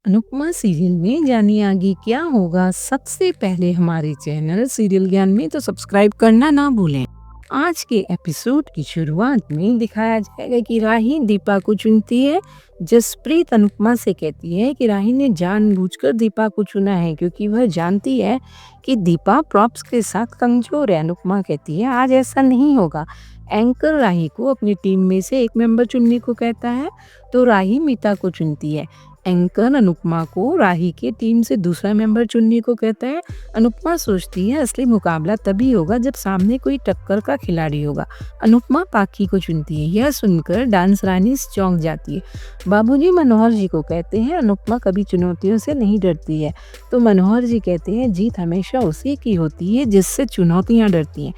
Anupama serial में जानिए आगे क्या होगा। सबसे पहले हमारे चैनल सीरियल ज्ञान में तो सब्सक्राइब करना ना भूलें। आज के एपिसोड की शुरुआत में दिखाया जाएगा कि राही दीपा को चुनती है। जसप्रीत अनुपमा से कहती है कि राही ने जानबूझकर दीपा को चुना है क्योंकि वह जानती है कि दीपा प्रॉप्स के साथ कमजोर है। अनुपमा कहती है आज ऐसा नहीं होगा। एंकर राही को अपनी टीम में से एक मेंबर चुनने को कहता है तो राही मीता को चुनती है। एंकर अनुपमा को राही के टीम से दूसरा मेंबर चुनने को कहता है। अनुपमा सोचती है असली मुकाबला तभी होगा जब सामने कोई टक्कर का खिलाड़ी होगा। अनुपमा पाखी को चुनती है। यह सुनकर डांस रानी चौंक जाती है। बाबूजी मनोहर जी को कहते हैं अनुपमा कभी चुनौतियों से नहीं डरती है। तो मनोहर जी कहते हैं जीत हमेशा उसी की होती है जिससे चुनौतियां डरती हैं।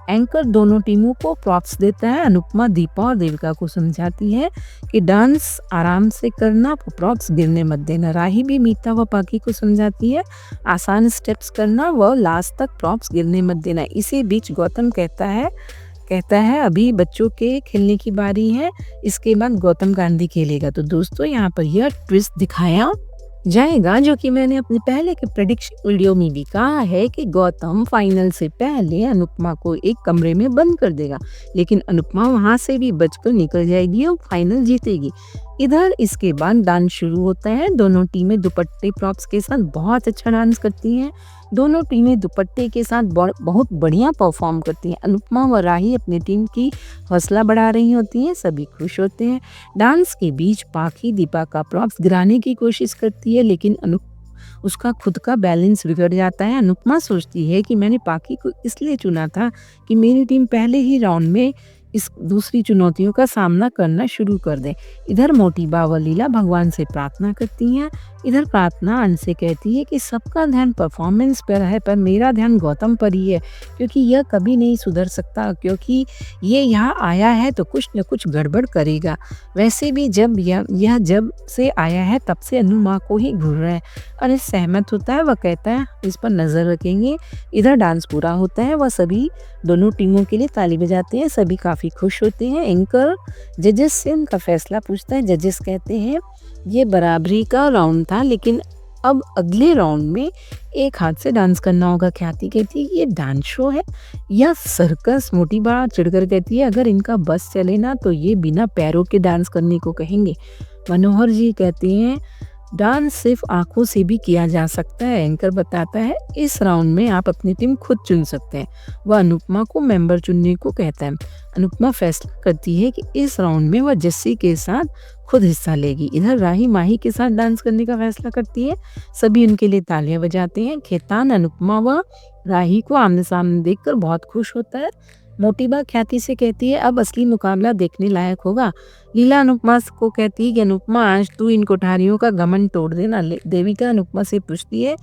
एंकर दोनों टीमों को प्रॉप्स देता है। अनुपमा दीपा और देविका को समझाती है कि डांस आराम से करना, प्रॉप्स गिरने मत देना। राही भी मीता व पाकी को समझाती है आसान स्टेप्स करना व लास्ट तक प्रॉप्स गिरने मत देना। इसी बीच गौतम कहता है अभी बच्चों के खेलने की बारी है, इसके बाद गौतम गांधी खेलेगा। तो दोस्तों यहाँ पर यह ट्विस्ट दिखाया जाएगा जो कि मैंने अपने पहले के प्रेडिक्शन वीडियो में भी कहा है कि गौतम फाइनल से पहले अनुपमा को एक कमरे में बंद कर देगा, लेकिन अनुपमा वहां से भी बचकर निकल जाएगी और फाइनल जीतेगी। इधर इसके बाद डांस शुरू होता है। दोनों टीमें दुपट्टे प्रॉप्स के साथ बहुत अच्छा डांस करती हैं। दोनों टीमें दुपट्टे के साथ बहुत बढ़िया परफॉर्म करती हैं। अनुपमा व राही अपनी टीम की हौसला बढ़ा रही होती हैं। सभी खुश होते हैं। डांस के बीच पाखी दीपा का प्रॉप्स गिराने की कोशिश करती है, लेकिन उसका खुद का बैलेंस बिगड़ जाता है। अनुपमा सोचती है कि मैंने पाखी को इसलिए चुना था कि मेरी टीम पहले ही राउंड में इस दूसरी चुनौतियों का सामना करना शुरू कर दे। इधर मोटी बाबा लीला भगवान से प्रार्थना करती हैं। इधर प्रार्थना अंश से कहती है कि सबका ध्यान परफॉर्मेंस पर है, पर मेरा ध्यान गौतम पर ही है क्योंकि यह कभी नहीं सुधर सकता, क्योंकि ये यहाँ आया है तो कुछ न कुछ गड़बड़ करेगा। वैसे भी जब यह जब से आया है तब से अनुमा को ही घूर रहा है। और इस सहमत होता है। वह कहता है इस पर नजर रखेंगे। इधर डांस पूरा होता है। वह सभी दोनों टीमों के लिए ताली बजाते हैं। सभी काफी खुश होते हैं। एंकर जजेस से उनका फैसला पूछता है। जजेस कहते हैं ये बराबरी का राउंड था, लेकिन अब अगले राउंड में एक हाथ से डांस करना होगा। ख्याति कहती है ये डांस शो है या सर्कस। मोटी बड़ा चिढ़कर कहती है अगर इनका बस चले ना तो ये बिना पैरों के डांस करने को कहेंगे। मनोहर जी कहते हैं डांस सिर्फ आंखों से भी किया जा सकता है। एंकर बताता है इस राउंड में आप अपनी टीम खुद चुन सकते हैं। वह अनुपमा को मेंबर चुनने को कहता है। अनुपमा फैसला करती है कि इस राउंड में वह जस्सी के साथ खुद हिस्सा लेगी। इधर राही माही के साथ डांस करने का फैसला करती है। सभी उनके लिए तालियां बजाते हैं। खेतान अनुपमा व राही को आमने सामने देखकर बहुत खुश होता है। मोटीबा ख्याति से कहती है अब असली मुकाबला देखने लायक होगा। लीला अनुपमा को कहती है कि अनुपमा आज तू इन कोठारियों का घमंड तोड़ देना। देविका अनुपमा से पूछती है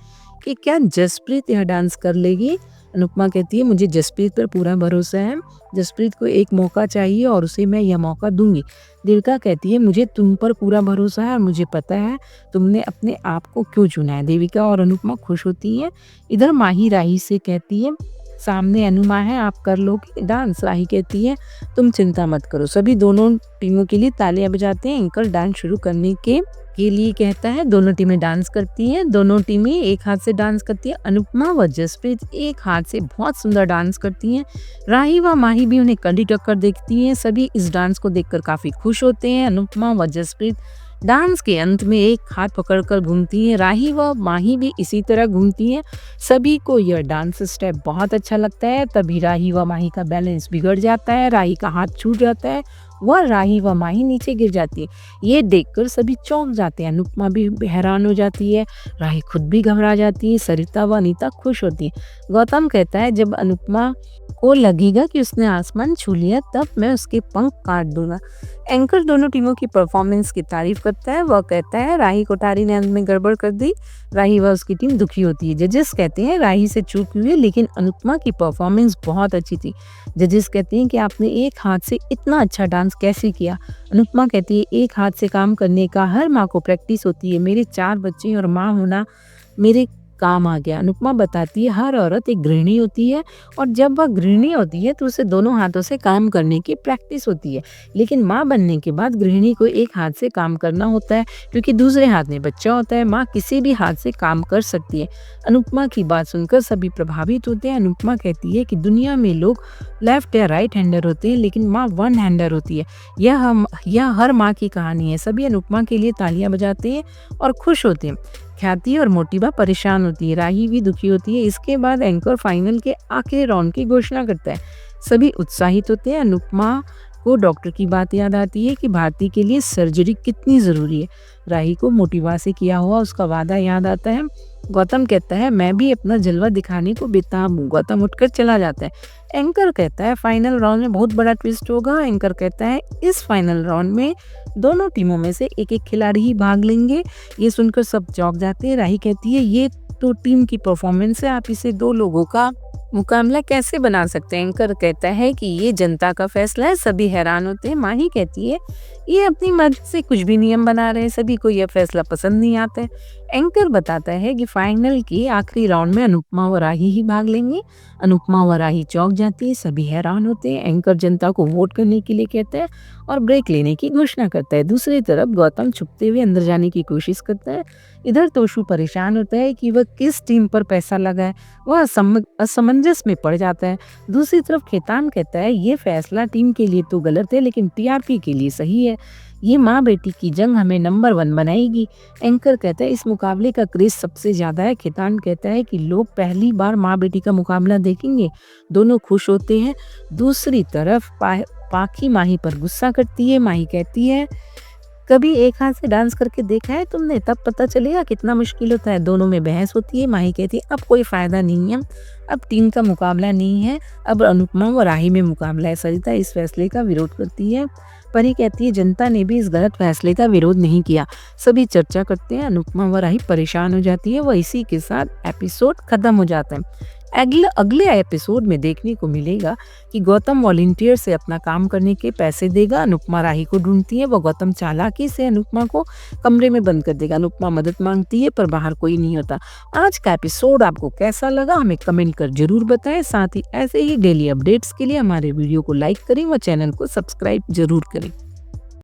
कि क्या जसप्रीत यह डांस कर लेगी। अनुपमा कहती है मुझे जसप्रीत पर पूरा भरोसा है। जसप्रीत को एक मौका चाहिए और उसे मैं यह मौका दूंगी। देविका कहती है मुझे तुम पर पूरा भरोसा है और मुझे पता है तुमने अपने आप को क्यों चुना है। देविका और अनुपमा खुश होती हैं। इधर माही राही से कहती है सामने अनुमा है, आप कर लोगे डांस। राही कहती है तुम चिंता मत करो। सभी दोनों टीमों के लिए तालियां बजाते हैं। एंकर डांस शुरू करने के लिए कहता है। दोनों टीमें डांस करती हैं। दोनों टीमें एक हाथ से डांस करती हैं। अनुपमा व जसप्रीत एक हाथ से बहुत सुंदर डांस करती हैं। राही व माही भी उन्हें कड़ी टक्कर देखती हैं। सभी इस डांस को देखकर काफी खुश होते हैं। अनुपमा व जसप्रीत डांस के अंत में एक हाथ पकड़कर घूमती हैं। राही व माही भी इसी तरह घूमती हैं। सभी को यह डांस स्टेप बहुत अच्छा लगता है। तभी राही व माही का बैलेंस बिगड़ जाता है। राही का हाथ छूट जाता है। वह राही व माही नीचे गिर जाती है। ये देखकर सभी चौंक जाते हैं। अनुपमा भी हैरान हो जाती है। राही खुद भी घबरा जाती है। सरिता व अनीता खुश होती है। गौतम कहता है जब अनुपमा को लगेगा कि उसने आसमान छू लिया तब मैं उसके पंख काट दूंगा। एंकर दोनों टीमों की परफॉर्मेंस की तारीफ करता है। वह कहता है राही कोठारी ने अंत में गड़बड़ कर दी। राही व उसकी टीम दुखी होती है। जजेस कहते हैं राही से चूक हुई है, लेकिन अनुपमा की परफॉर्मेंस बहुत अच्छी थी। जजेस कहते हैं कि आपने एक हाथ से इतना अच्छा डांस कैसे किया। अनुपमा कहती है एक हाथ से काम करने का हर माँ को प्रैक्टिस होती है। मेरे 4 बच्चे और माँ होना मेरे काम आ गया। अनुपमा बताती है हर औरत एक गृहिणी होती है और जब वह गृहिणी होती है तो उसे दोनों हाथों से काम करने की प्रैक्टिस होती है, लेकिन माँ बनने के बाद गृहिणी को एक हाथ से काम करना होता है क्योंकि दूसरे हाथ में बच्चा होता है। माँ किसी भी हाथ से काम कर सकती है। अनुपमा की बात सुनकर सभी प्रभावित होते हैं। अनुपमा कहती है कि दुनिया में लोग लेफ्ट या राइट हैंडर होते हैं लेकिन माँ वन हैंडर होती है। यह हर माँ की कहानी है। सभी अनुपमा के लिए तालियां बजाते हैं और खुश होते हैं। ख्याति और मोटिबा परेशान होती है, राही भी दुखी होती है। इसके बाद एंकर फाइनल के आखिरी राउंड की घोषणा करता है। सभी उत्साहित होते हैं। अनुपमा को डॉक्टर की बात याद आती है कि भारती के लिए सर्जरी कितनी ज़रूरी है। राही को मोटिवा से किया हुआ उसका वादा याद आता है। गौतम कहता है मैं भी अपना जलवा दिखाने को बेताब हूँ। गौतम उठकर चला जाता है। एंकर कहता है फाइनल राउंड में बहुत बड़ा ट्विस्ट होगा। एंकर कहता है इस फाइनल राउंड में दोनों टीमों में से एक एक खिलाड़ी ही भाग लेंगे। ये सुनकर सब चौंक जाते हैं। राही कहती है ये तो टीम की परफॉर्मेंस है, आप इसे दो लोगों का मुकाबला कैसे बना सकते हैं। एंकर कहता है कि ये जनता का फैसला है। सभी हैरान होते हैं। माही कहती है ये अपनी मर्जी से कुछ भी नियम बना रहे हैं, सभी को यह फैसला पसंद नहीं आता है। एंकर बताता है कि फाइनल के आखिरी राउंड में अनुपमा व राही ही भाग लेंगे। अनुपमा व राही चौंक जाती है। सभी हैरान होते हैं। एंकर जनता को वोट करने के लिए कहता है और ब्रेक लेने की घोषणा करता है। दूसरी तरफ गौतम छुपते हुए अंदर जाने की कोशिश करता है। इधर तोशु परेशान होता है कि वह किस टीम पर पैसा लगाए। वह असमंजस में पड़ जाता है। दूसरी तरफ खेतान कहता है ये फैसला टीम के लिए तो गलत है लेकिन टीआरपी के लिए सही है। ये माँ बेटी की जंग हमें नंबर 1 बनाएगी। एंकर कहता है इस मुकाबले का क्रेज सबसे ज्यादा है। खेतान कहता है कि लोग पहली बार माँ बेटी का मुकाबला देखेंगे। दोनों खुश होते हैं। दूसरी तरफ पाखी माही पर गुस्सा करती है। माही कहती है कभी एक हाथ से डांस करके देखा है तुमने, तब पता चलेगा कितना मुश्किल होता है। दोनों में बहस होती है। माही कहती है अब कोई फायदा नहीं है, अब टीम का मुकाबला नहीं है, अब अनुपमा व राही में मुकाबला है। सरिता इस फैसले का विरोध करती है। परी कहती है जनता ने भी इस गलत फैसले का विरोध नहीं किया। सभी चर्चा करते हैं। अनुपमा व राही परेशान हो जाती है। वह इसी के साथ एपिसोड खत्म हो जाता है। अगले एपिसोड में देखने को मिलेगा कि गौतम वॉलंटियर से अपना काम करने के पैसे देगा। अनुपमा राही को ढूंढती है। वह गौतम चालाकी से अनुपमा को कमरे में बंद कर देगा। अनुपमा मदद मांगती है पर बाहर कोई नहीं होता। आज का एपिसोड आपको कैसा लगा हमें कमेंट कर जरूर बताएं। साथ ही ऐसे ही डेली अपडेट्स के लिए हमारे वीडियो को लाइक करें व चैनल को सब्सक्राइब जरूर करें।